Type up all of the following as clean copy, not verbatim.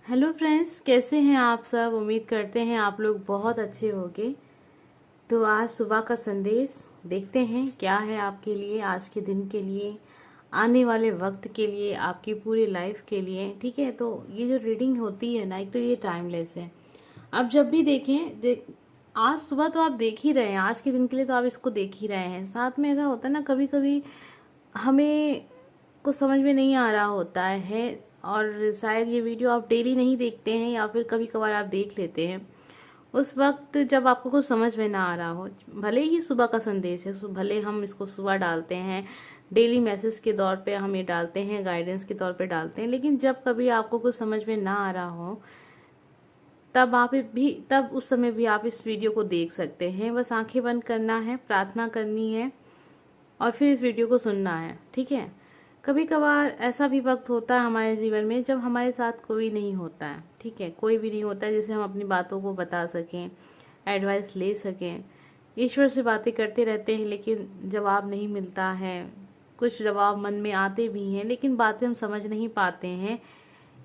Hello friends, कैसे हैं आप सब। उम्मीद करते हैं आप लोग बहुत अच्छे होंगे। तो आज सुबह का संदेश देखते हैं क्या है आपके लिए, आज के दिन के लिए, आने वाले वक्त के लिए, आपकी पूरी लाइफ के लिए। ठीक है, तो ये जो रीडिंग होती है ना, एक तो ये टाइमलेस है। आप जब भी देखें आज सुबह तो आप देख ही रहे हैं, आज के दिन के लिए तो आप इसको देख ही रहे हैं। साथ में ऐसा होता है ना, कभी कभी हमें कुछ समझ में नहीं आ रहा होता है, और शायद ये वीडियो आप डेली नहीं देखते हैं या फिर कभी कभार आप देख लेते हैं। उस वक्त जब आपको कुछ समझ में ना आ रहा हो, भले ही सुबह का संदेश है, भले हम इसको सुबह डालते हैं, डेली मैसेज के तौर पे हम ये डालते हैं, गाइडेंस के तौर पे डालते हैं, लेकिन जब कभी आपको कुछ समझ में ना आ रहा हो तब उस समय भी आप इस वीडियो को देख सकते हैं। बस आंखें बंद करना है, प्रार्थना करनी है और फिर इस वीडियो को सुनना है। ठीक है, कभी कभार ऐसा भी वक्त होता है हमारे जीवन में जब हमारे साथ कोई नहीं होता है। ठीक है, कोई भी नहीं होता है जिसे हम अपनी बातों को बता सकें, एडवाइस ले सकें। ईश्वर से बातें करते रहते हैं लेकिन जवाब नहीं मिलता है। कुछ जवाब मन में आते भी हैं लेकिन बातें हम समझ नहीं पाते हैं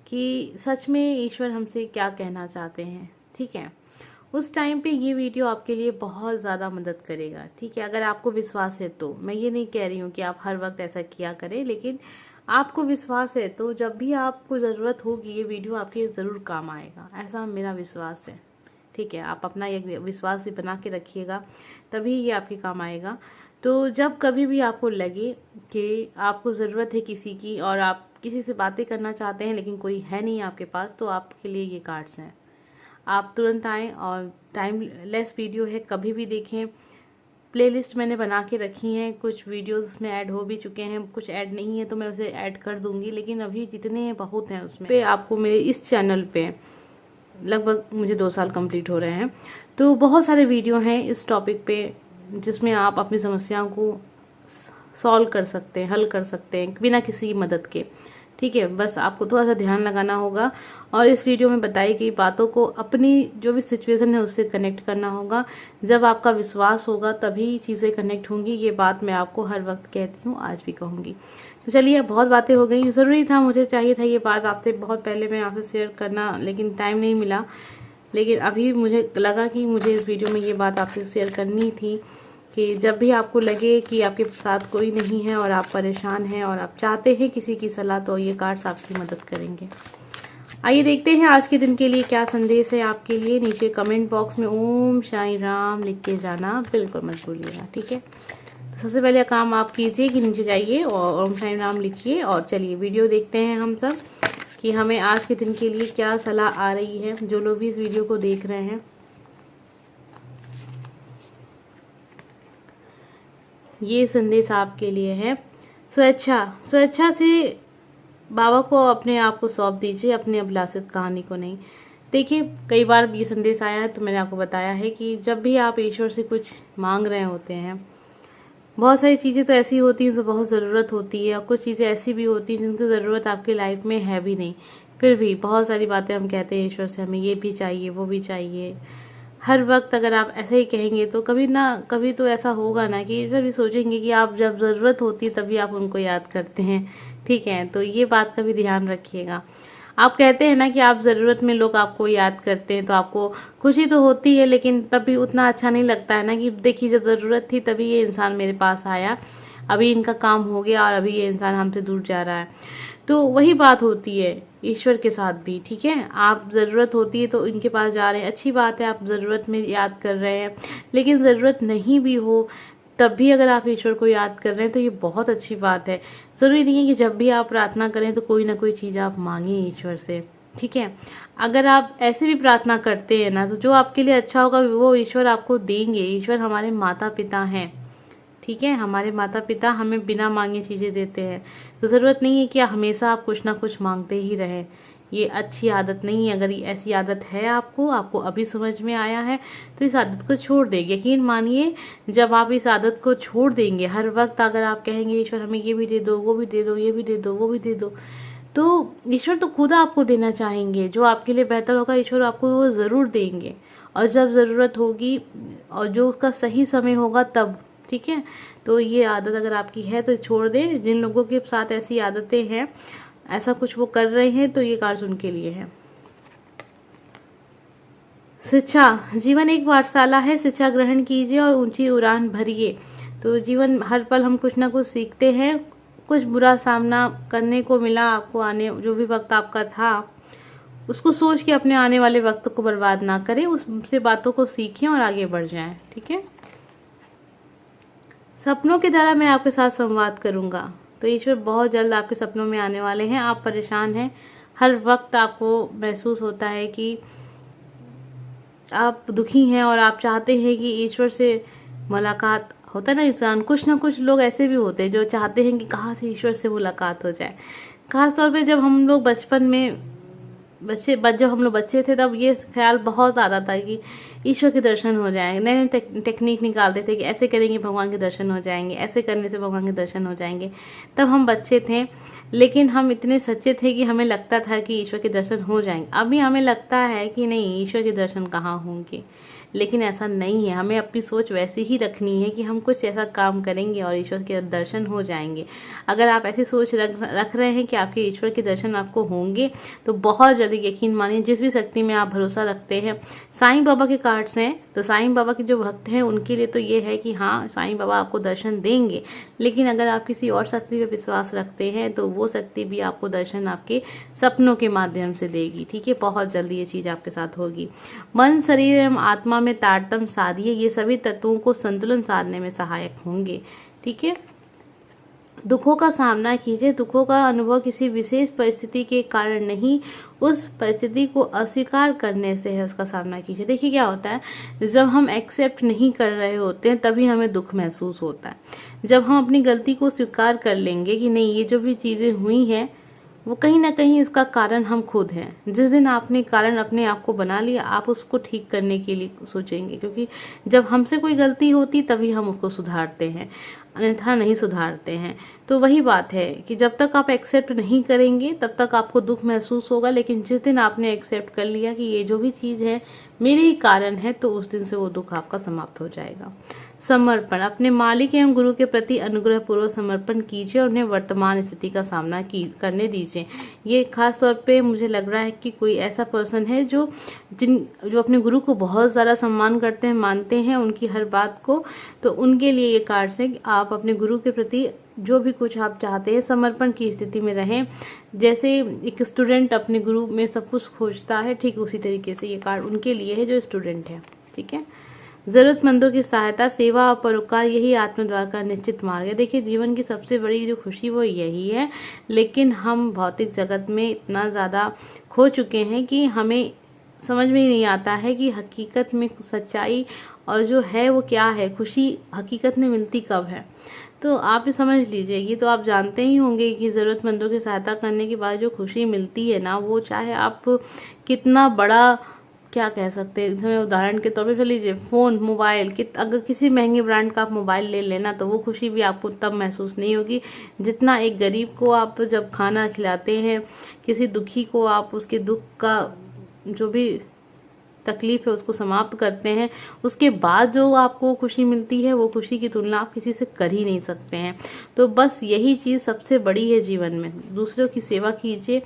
कि सच में ईश्वर हमसे क्या कहना चाहते हैं। ठीक है, उस टाइम पे ये वीडियो आपके लिए बहुत ज़्यादा मदद करेगा। ठीक है, अगर आपको विश्वास है तो। मैं ये नहीं कह रही हूँ कि आप हर वक्त ऐसा किया करें, लेकिन आपको विश्वास है तो जब भी आपको ज़रूरत होगी ये वीडियो आपके ज़रूर काम आएगा, ऐसा मेरा विश्वास है। ठीक है, आप अपना एक विश्वास बना के रखिएगा, तभी ये आपके काम आएगा। तो जब कभी भी आपको लगे कि आपको ज़रूरत है किसी की और आप किसी से बातें करना चाहते हैं लेकिन कोई है नहीं आपके पास, तो आपके लिए ये कार्ड्स हैं। आप तुरंत आएँ, और टाइम लेस वीडियो है, कभी भी देखें। प्लेलिस्ट मैंने बना के रखी हैं, कुछ वीडियोस उसमें ऐड हो भी चुके हैं, कुछ ऐड नहीं है तो मैं उसे ऐड कर दूंगी, लेकिन अभी जितने हैं बहुत हैं उसमें पे। आपको मेरे इस चैनल पे लगभग मुझे 2 साल कंप्लीट हो रहे हैं, तो बहुत सारे वीडियो हैं इस टॉपिक पे जिसमें आप अपनी समस्याओं को सॉल्व कर सकते हैं, हल कर सकते हैं बिना किसी की मदद के। ठीक है, बस आपको थोड़ा सा ध्यान लगाना होगा और इस वीडियो में बताई गई बातों को अपनी जो भी सिचुएशन है उससे कनेक्ट करना होगा। जब आपका विश्वास होगा तभी चीज़ें कनेक्ट होंगी। ये बात मैं आपको हर वक्त कहती हूँ, आज भी कहूँगी। तो चलिए, बहुत बातें हो गई, ज़रूरी था, मुझे चाहिए था ये बात आपसे बहुत पहले मैं आपसे शेयर करना, लेकिन टाइम नहीं मिला। लेकिन अभी मुझे लगा कि मुझे इस वीडियो में ये बात आपसे शेयर करनी थी कि जब भी आपको लगे कि आपके साथ कोई नहीं है और आप परेशान हैं और आप चाहते हैं किसी की सलाह, तो ये कार्ड्स आपकी मदद करेंगे। आइए देखते हैं आज के दिन के लिए क्या संदेश है आपके लिए। नीचे कमेंट बॉक्स में ओम साईं राम लिख के जाना बिल्कुल मत भूलिएगा। ठीक है, तो सबसे पहले काम आप कीजिए कि नीचे जाइए और ओम साईं राम लिखिए, और चलिए वीडियो देखते हैं हम सब कि हमें आज के दिन के लिए क्या सलाह आ रही है, जो लोग भी इस वीडियो को देख रहे हैं। ये संदेश आपके लिए है। स्वेच्छा से बाबा को अपने आप को सौंप दीजिए, अपनी अभिलाषित कहानी को नहीं। देखिए, कई बार ये संदेश आया है तो मैंने आपको बताया है कि जब भी आप ईश्वर से कुछ मांग रहे होते हैं, बहुत सारी चीज़ें तो ऐसी होती हैं जो बहुत ज़रूरत होती है, और कुछ चीज़ें ऐसी भी होती हैं जिनकी ज़रूरत आपकी लाइफ में है भी नहीं, फिर भी बहुत सारी बातें हम कहते हैं ईश्वर से, हमें ये भी चाहिए, वो भी चाहिए। हर वक्त अगर आप ऐसे ही कहेंगे तो कभी ना कभी तो ऐसा होगा ना कि ईश्वर भी सोचेंगे कि आप जब ज़रूरत होती है तभी आप उनको याद करते हैं। ठीक है, तो ये बात का भी ध्यान रखिएगा। आप कहते हैं ना कि आप ज़रूरत में लोग आपको याद करते हैं तो आपको खुशी तो होती है, लेकिन तभी उतना अच्छा नहीं लगता है ना कि देखिए जब ज़रूरत थी तभी ये इंसान मेरे पास आया, अभी इनका काम हो गया और अभी ये इंसान हमसे दूर जा रहा है। तो वही बात होती है ईश्वर के साथ भी। ठीक है, आप ज़रूरत होती है तो इनके पास जा रहे हैं, अच्छी बात है, आप ज़रूरत में याद कर रहे हैं, लेकिन ज़रूरत नहीं भी हो तब भी अगर आप ईश्वर को याद कर रहे हैं तो ये बहुत अच्छी बात है। ज़रूरी नहीं है कि जब भी आप प्रार्थना करें तो कोई ना कोई चीज़ आप मांगें ईश्वर से। ठीक है, अगर आप ऐसे भी प्रार्थना करते हैं ना, तो जो आपके लिए अच्छा होगा वो ईश्वर आपको देंगे। ईश्वर हमारे माता पिता हैं। ठीक है, हमारे माता पिता हमें बिना मांगे चीज़ें देते हैं, तो ज़रूरत नहीं है कि हमेशा आप कुछ ना कुछ मांगते ही रहें। ये अच्छी आदत नहीं है। अगर ये ऐसी आदत है आपको अभी समझ में आया है तो इस आदत को छोड़ देंगे। यकीन मानिए, जब आप इस आदत को छोड़ देंगे, हर वक्त अगर आप कहेंगे ईश्वर हमें ये भी दे दो, वो भी दे दो, ये भी दे दो, वो भी दे दो, तो ईश्वर तो खुद आपको देना चाहेंगे। जो आपके लिए बेहतर होगा ईश्वर आपको वो ज़रूर देंगे, और जब ज़रूरत होगी और जो उसका सही समय होगा तब। ठीक है, तो ये आदत अगर आपकी है तो छोड़ दें। जिन लोगों के साथ ऐसी आदतें हैं, ऐसा कुछ वो कर रहे हैं, तो ये कार्ड उनके लिए है। शिक्षा, जीवन एक पाठशाला है, शिक्षा ग्रहण कीजिए और ऊंची उड़ान भरिए। तो जीवन हर पल हम कुछ ना कुछ सीखते हैं। कुछ बुरा सामना करने को मिला आपको, आने जो भी वक्त आपका था उसको सोच के अपने आने वाले वक्त को बर्बाद ना करें, उससे बातों को सीखें और आगे बढ़ जाएं। ठीक है। सपनों के द्वारा मैं आपके साथ संवाद करूंगा। तो ईश्वर बहुत जल्द आपके सपनों में आने वाले हैं। आप परेशान हैं, हर वक्त आपको महसूस होता है कि आप दुखी हैं और आप चाहते हैं कि ईश्वर से मुलाकात होता है ना। इंसान कुछ ना कुछ लोग ऐसे भी होते हैं जो चाहते हैं कि कहाँ से ईश्वर से मुलाकात हो जाए। खास तौर पे जब हम लोग बचपन में जब हम लोग बच्चे थे तब ये ख्याल बहुत आता था कि ईश्वर के दर्शन हो जाएंगे। नए नए टेक्निक निकालते थे कि ऐसे करेंगे भगवान के दर्शन हो जाएंगे, ऐसे करने से भगवान के दर्शन हो जाएंगे। तब हम बच्चे थे, लेकिन हम इतने सच्चे थे कि हमें लगता था कि ईश्वर के दर्शन हो जाएंगे। अभी हमें लगता है कि नहीं, ईश्वर के दर्शन कहाँ होंगे। लेकिन ऐसा नहीं है, हमें अपनी सोच वैसी ही रखनी है कि हम कुछ ऐसा काम करेंगे और ईश्वर के दर्शन हो जाएंगे। अगर आप ऐसी सोच रख रहे हैं कि आपके ईश्वर के दर्शन आपको होंगे, तो बहुत जल्दी यकीन मानिए, जिस भी शक्ति में आप भरोसा रखते हैं। साईं बाबा के कार्ड्स हैं, तो साईं बाबा के जो भक्त हैं उनके लिए तो ये है कि हाँ, साईं बाबा आपको दर्शन देंगे। लेकिन अगर आप किसी और शक्ति पर विश्वास रखते हैं तो वो शक्ति भी आपको दर्शन आपके सपनों के माध्यम से देगी। ठीक है, बहुत जल्दी ये चीज आपके साथ होगी। मन, शरीर एवं आत्मा में तारतम्य साधिए, ये सभी तत्वों को संतुलन साधने में सहायक होंगे। ठीक है। दुखों का सामना कीजिए। दुखों का अनुभव किसी विशेष परिस्थिति के कारण नहीं, उस परिस्थिति को अस्वीकार करने से है, उसका सामना कीजिए। देखिए क्या होता है, जब हम एक्सेप्ट नहीं कर रहे होते हैं तभी हमें दुख महसूस होता है। जब हम अपनी गलती को स्वीकार कर लेंगे कि नहीं, ये जो भी चीजें हुई हैं वो कहीं ना कहीं इसका कारण हम खुद हैं। जिस दिन आपने कारण अपने आप को बना लिया, आप उसको ठीक करने के लिए सोचेंगे, क्योंकि जब हमसे कोई गलती होती तभी हम उसको सुधारते हैं, अन्यथा नहीं सुधारते हैं। तो वही बात है कि जब तक आप एक्सेप्ट नहीं करेंगे तब तक आपको दुख महसूस होगा। लेकिन जिस दिन आपने एक्सेप्ट कर लिया कि ये जो भी चीज है मेरे ही कारण है, तो उस दिन से वो दुख आपका समाप्त हो जाएगा। समर्पण, अपने मालिक एवं गुरु के प्रति अनुग्रह पूर्वक समर्पण कीजिए और उन्हें वर्तमान स्थिति का सामना करने दीजिए। ये खास तौर पे मुझे लग रहा है कि कोई ऐसा पर्सन है जो अपने गुरु को बहुत ज़्यादा सम्मान करते हैं, मानते हैं उनकी हर बात को। तो उनके लिए ये कार्ड्स है कि आप अपने गुरु के प्रति जो भी कुछ आप चाहते हैं समर्पण की स्थिति में रहें। जैसे एक स्टूडेंट अपने गुरु में सब कुछ खोजता है, ठीक उसी तरीके से ये कार्ड उनके लिए है जो स्टूडेंट है। ठीक है। जरूरतमंदों की सहायता, सेवा और परोपकार, यही आत्मद्वार का निश्चित मार्ग है। देखिए, जीवन की सबसे बड़ी जो खुशी वो यही है। लेकिन हम भौतिक जगत में इतना ज्यादा खो चुके हैं कि हमें समझ में ही नहीं आता है कि हकीकत में सच्चाई और जो है वो क्या है, खुशी हकीकत में मिलती कब है। तो आप समझ लीजिए, ये तो आप जानते ही होंगे कि जरूरतमंदों की सहायता करने के बाद जो खुशी मिलती है ना, वो चाहे आप कितना बड़ा क्या कह सकते हैं, इसमें उदाहरण के तौर पे चल लीजिए फोन, मोबाइल, अगर किसी महंगे ब्रांड का आप मोबाइल ले लेना तो वो खुशी भी आपको तब महसूस नहीं होगी जितना एक गरीब को आप जब खाना खिलाते हैं, किसी दुखी को आप उसके दुख का जो भी तकलीफ है उसको समाप्त करते हैं, उसके बाद जो आपको खुशी मिलती है वो खुशी की तुलना आप किसी से कर ही नहीं सकते हैं। तो बस यही चीज सबसे बड़ी है जीवन में। दूसरों की सेवा कीजिए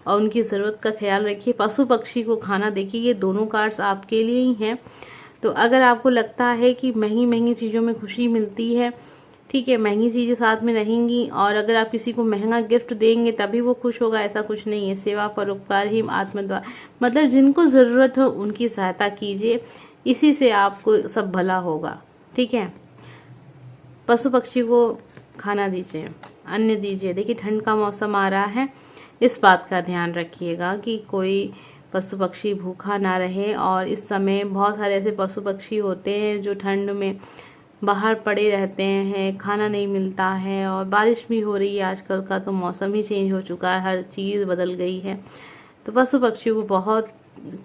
और उनकी ज़रूरत का ख्याल रखिए। पशु पक्षी को खाना देखिए, ये दोनों कार्ड्स आपके लिए ही हैं। तो अगर आपको लगता है कि महंगी महंगी चीज़ों में खुशी मिलती है, ठीक है, महंगी चीज़ें साथ में रहेंगी, और अगर आप किसी को महंगा गिफ्ट देंगे तभी वो खुश होगा, ऐसा कुछ नहीं है। सेवा परोपकार ही आत्मद्वार, मतलब जिनको ज़रूरत हो उनकी सहायता कीजिए, इसी से आपको सब भला होगा। ठीक है। पशु पक्षी को खाना दीजिए, अन्न दीजिए। देखिए, ठंड का मौसम आ रहा है, इस बात का ध्यान रखिएगा कि कोई पशु पक्षी भूखा ना रहे। और इस समय बहुत सारे ऐसे पशु पक्षी होते हैं जो ठंड में बाहर पड़े रहते हैं, खाना नहीं मिलता है, और बारिश भी हो रही है आजकल का, तो मौसम ही चेंज हो चुका है, हर चीज़ बदल गई है। तो पशु पक्षियों को बहुत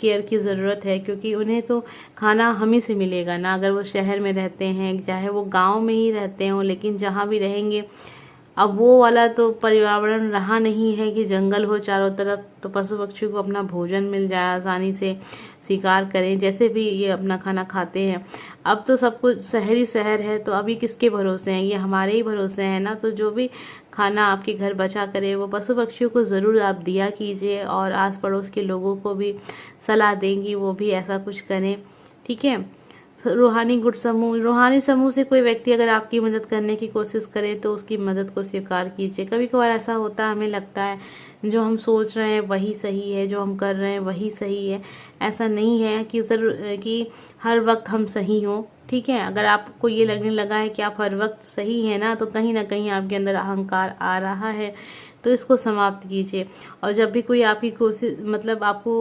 केयर की ज़रूरत है, क्योंकि उन्हें तो खाना हम ही से मिलेगा ना। अगर वो शहर में रहते हैं, चाहे वो गाँव में ही रहते हों, लेकिन जहाँ भी रहेंगे अब वो वाला तो पर्यावरण रहा नहीं है कि जंगल हो चारों तरफ, तो पशु पक्षियों को अपना भोजन मिल जाए, आसानी से शिकार करें, जैसे भी ये अपना खाना खाते हैं। अब तो सब कुछ शहरी शहर है, तो अभी किसके भरोसे हैं, ये हमारे ही भरोसे हैं ना। तो जो भी खाना आपके घर बचा करे वो पशु पक्षियों को ज़रूर आप दिया कीजिए, और आस पड़ोस के लोगों को भी सलाह देंगी वो भी ऐसा कुछ करें, ठीक है। रूहानी गुट समूह, रूहानी समूह से कोई व्यक्ति अगर आपकी मदद करने की कोशिश करे तो उसकी मदद को स्वीकार कीजिए। कभी कभार ऐसा होता है, हमें लगता है जो हम सोच रहे हैं वही सही है, जो हम कर रहे हैं वही सही है। ऐसा नहीं है कि हर वक्त हम सही हों, ठीक है। अगर आपको ये लगने लगा है कि आप हर वक्त सही है ना, तो कहीं ना कहीं आपके अंदर अहंकार आ रहा है, तो इसको समाप्त कीजिए। और जब भी कोई आपकी कोशिश मतलब आपको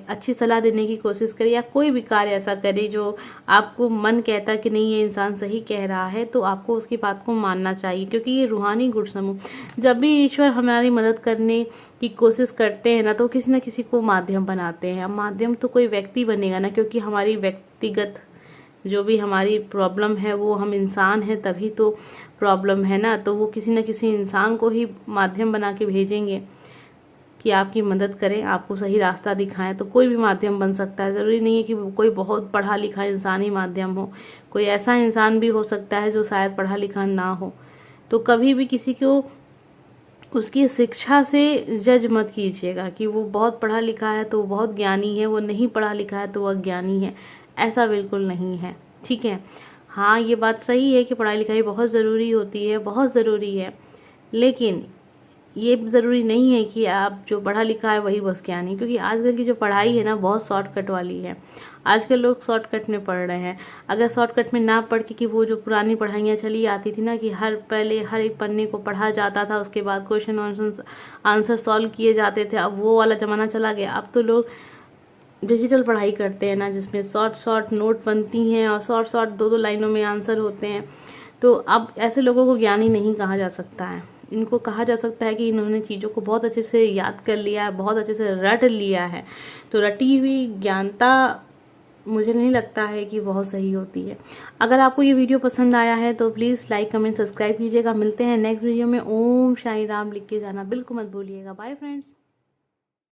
अच्छी सलाह देने की कोशिश करे, या कोई भी कार्य ऐसा करे जो आपको मन कहता कि नहीं ये इंसान सही कह रहा है, तो आपको उसकी बात को मानना चाहिए। क्योंकि ये रूहानी गुट समूह, जब भी ईश्वर हमारी मदद करने की कोशिश करते हैं ना, तो किसी न किसी को माध्यम बनाते हैं। अब माध्यम तो कोई व्यक्ति बनेगा ना, क्योंकि हमारी व्यक्तिगत जो भी हमारी प्रॉब्लम है वो हम इंसान है तभी तो प्रॉब्लम है ना। तो वो किसी न किसी इंसान को ही माध्यम बना के भेजेंगे कि आपकी मदद करें, आपको सही रास्ता दिखाएं। तो कोई भी माध्यम बन सकता है, ज़रूरी नहीं है कि कोई बहुत पढ़ा लिखा इंसान ही माध्यम हो। कोई ऐसा इंसान भी हो सकता है जो शायद पढ़ा लिखा ना हो। तो कभी भी किसी को उसकी शिक्षा से जज मत कीजिएगा कि वो बहुत पढ़ा लिखा है तो वो बहुत ज्ञानी है, वो नहीं पढ़ा लिखा है तो वह अज्ञानी है। ऐसा बिल्कुल नहीं है, ठीक है। हाँ, ये बात सही है कि पढ़ाई लिखाई बहुत ज़रूरी होती है, बहुत ज़रूरी है, लेकिन ये ज़रूरी नहीं है कि आप जो पढ़ा लिखा है वही बस ज्ञानी। क्योंकि आजकल की जो पढ़ाई है ना बहुत शॉर्टकट वाली है। आजकल लोग शॉर्टकट में पढ़ रहे हैं। अगर शॉर्टकट में ना पढ़ के कि वो जो पुरानी पढ़ाइयाँ चली आती थी ना, कि पहले हर एक पन्ने को पढ़ा जाता था, उसके बाद क्वेश्चन आंसर सॉल्व किए जाते थे, अब वो वाला ज़माना चला गया। अब तो लोग डिजिटल पढ़ाई करते हैं ना, जिसमें शॉर्ट नोट बनती हैं और शॉर्ट 2-2 लाइनों में आंसर होते हैं। तो अब ऐसे लोगों को ज्ञानी नहीं कहा जा सकता है। इनको कहा जा सकता है कि इन्होंने चीज़ों को बहुत अच्छे से याद कर लिया है, बहुत अच्छे से रट लिया है। तो रटी हुई ज्ञानता मुझे नहीं लगता है कि बहुत सही होती है। अगर आपको ये वीडियो पसंद आया है तो प्लीज़ लाइक कमेंट सब्सक्राइब कीजिएगा। मिलते हैं नेक्स्ट वीडियो में। ओम साईं राम लिख के जाना बिल्कुल मत भूलिएगा। Bye friends.